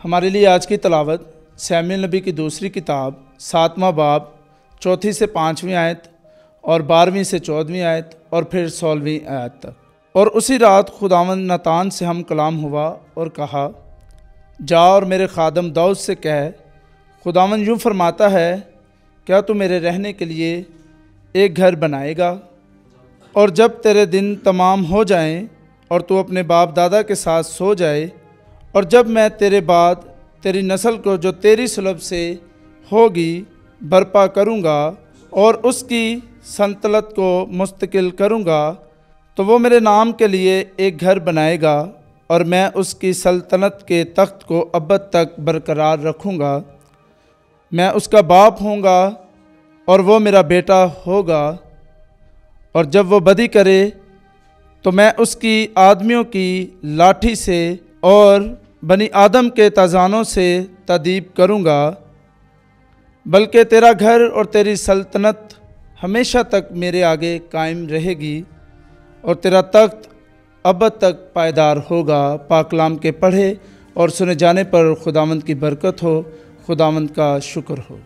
हमारे लिए आज की तलावत सैमुएल नबी की दूसरी किताब 7वां बाब 4 से 5वीं आयत और 12वीं से 14वीं आयत और फिर 16वीं आयत तक। और उसी रात खुदावंद नातान से हम कलाम हुआ और कहा, जा और मेरे खादम दाऊद से कह, खुदावंद यूँ फरमाता है, क्या तू मेरे रहने के लिए एक घर बनाएगा? और जब तेरे दिन तमाम हो जाएं और तू अपने बाप दादा के साथ सो जाए, और जब मैं तेरे बाद तेरी नस्ल को जो तेरी सुलभ से होगी बर्पा करूँगा और उसकी सल्तनत को मुस्तकिल करूँगा, तो वो मेरे नाम के लिए एक घर बनाएगा और मैं उसकी सल्तनत के तख्त को अबद तक बरकरार रखूँगा। मैं उसका बाप होऊंगा और वो मेरा बेटा होगा। और जब वो बदी करे तो मैं उसकी आदमियों की लाठी से और बनी आदम के तजानों से तदीब करूँगा। बल्कि तेरा घर और तेरी सल्तनत हमेशा तक मेरे आगे कायम रहेगी और तेरा तख्त अबद तक पायदार होगा। पाकलाम के पढ़े और सुने जाने पर खुदावंद की बरकत हो, खुदावंद का शुक्र हो।